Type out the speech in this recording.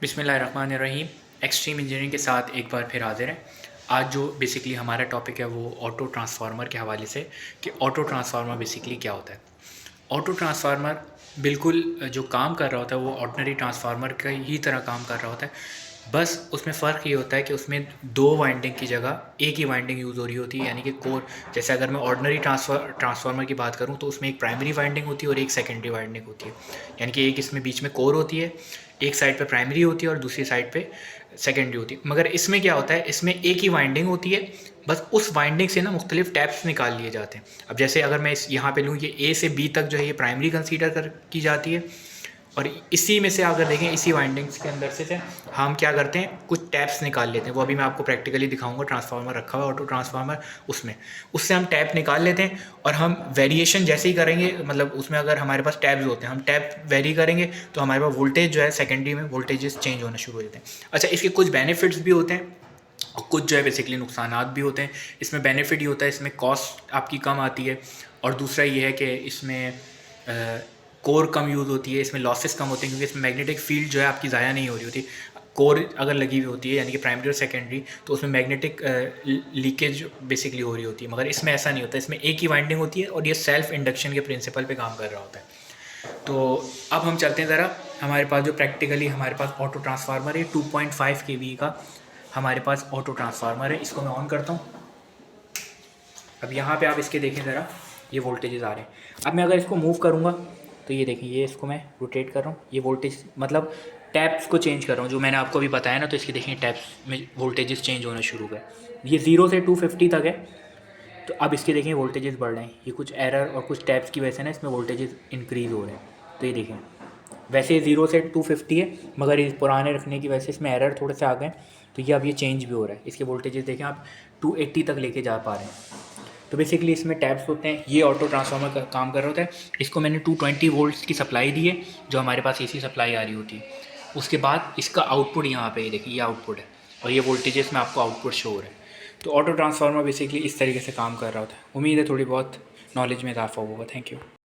बिस्मिल्लाहिर्रहमानिर्रहीम। Extreme engineering के साथ एक बार फिर हाजिर हैं। आज जो बेसिकली हमारा टॉपिक है वो ऑटो ट्रांसफार्मर के हवाले से कि ऑटो ट्रांसफार्मर बेसिकली क्या होता है। ऑटो ट्रांसफार्मर बिल्कुल जो काम कर रहा होता है वो ऑर्डिनरी ट्रांसफार्मर का ही तरह काम कर रहा होता है, बस उसमें फ़र्क ये होता है कि उसमें दो वाइंडिंग की जगह एक ही वाइंडिंग यूज़ हो रही होती है, यानी कि कोर। जैसे अगर मैं ऑर्डिनरी ट्रांसफार्मर की बात करूँ तो उसमें एक प्राइमरी वाइंडिंग होती है और एक सेकेंडरी वाइंडिंग होती है, यानी कि एक इसमें बीच में कोर होती है, एक साइड पे प्राइमरी होती है और दूसरी साइड पे सेकेंडरी होती है। मगर इसमें क्या होता है, इसमें एक ही वाइंडिंग होती है, बस उस वाइंडिंग से ना मुख्तलिफ टैप्स निकाल लिए जाते हैं। अब जैसे अगर मैं इस यहाँ पे लूँ, ये ए से बी तक जो है ये प्राइमरी कंसीडर कर की जाती है, और इसी में से अगर देखें इसी वाइंडिंग्स के अंदर से हम क्या करते हैं, कुछ टैप्स निकाल लेते हैं। वो अभी मैं आपको प्रैक्टिकली दिखाऊंगा। ट्रांसफार्मर रखा हुआ ऑटो ट्रांसफार्मर, उसमें उससे हम टैप निकाल लेते हैं और हम वेरिएशन जैसे ही करेंगे, मतलब उसमें अगर हमारे पास टैप्स होते हैं, हम टैप वेरी करेंगे तो हमारे पास वोल्टेज जो है सेकेंडरी में वोल्टेजेस चेंज होना शुरू हो जाते हैं। अच्छा, इसके कुछ बेनिफिट्स भी होते हैं और कुछ जो है बेसिकली नुकसानात भी होते हैं। इसमें बेनिफिट ये होता है, इसमें कॉस्ट आपकी कम आती है, और दूसरा ये है कि इसमें कोर कम यूज़ होती है, इसमें लॉसेस कम होते हैं क्योंकि इसमें मैग्नेटिक फील्ड जो है आपकी ज़ाया नहीं हो रही होती। कोर अगर लगी हुई होती है यानी कि प्राइमरी और सेकेंडरी, तो उसमें मैग्नेटिक लीकेज बेसिकली हो रही होती है, मगर इसमें ऐसा नहीं होता। इसमें एक ही वाइंडिंग होती है और ये सेल्फ इंडक्शन के प्रिंसिपल पे काम कर रहा होता है। तो अब हम चलते हैं ज़रा, हमारे पास जो प्रैक्टिकली हमारे पास ऑटो ट्रांसफार्मर है 2.5 kV का हमारे पास ऑटो ट्रांसफार्मर है। इसको मैं ऑन करता हूँ। अब यहाँ पे आप इसके देखें ज़रा, ये वोल्टेजेस आ रहे हैं। अब मैं अगर इसको मूव करूँगा तो ये देखें, ये इसको मैं रोटेट कर रहा हूँ, ये वोल्टेज मतलब टैप्स को चेंज कर रहा हूँ जो मैंने आपको अभी बताया ना। तो इसके देखें टैप्स में वोल्टेजेस चेंज होना शुरू हो गए। ये 0 से 250 तक है। तो अब इसके देखें वोल्टेजेस बढ़ रहे हैं, ये कुछ एरर और कुछ टैप्स की वजह से ना इसमें वोल्टेजेस इंक्रीज़ हो रहे हैं। तो ये देखें, वैसे 0 से 250 है, मगर इस पुराने रखने की वजह से इसमें एरर थोड़े से आ गए, तो ये अब ये चेंज भी हो रहा है। इसके वोल्टेजेस देखें आप 280 तक लेके जा पा रहे हैं। तो बेसिकली इसमें टैप्स होते हैं। ये ऑटो ट्रांसफार्मर का काम कर रहा होता है। इसको मैंने 220 वोल्ट्स की सप्लाई दी है, जो हमारे पास एसी सप्लाई आ रही होती है। उसके बाद इसका आउटपुट यहाँ पे देखिए, ये आउटपुट है और ये वोल्टेजेस में आपको आउटपुट शो हो रहा है। तो ऑटो ट्रांसफार्मर बेसिकली इस तरीके से काम कर रहा होता है। उम्मीद है थोड़ी बहुत नॉलेज में इजाफा होगा। Thank you.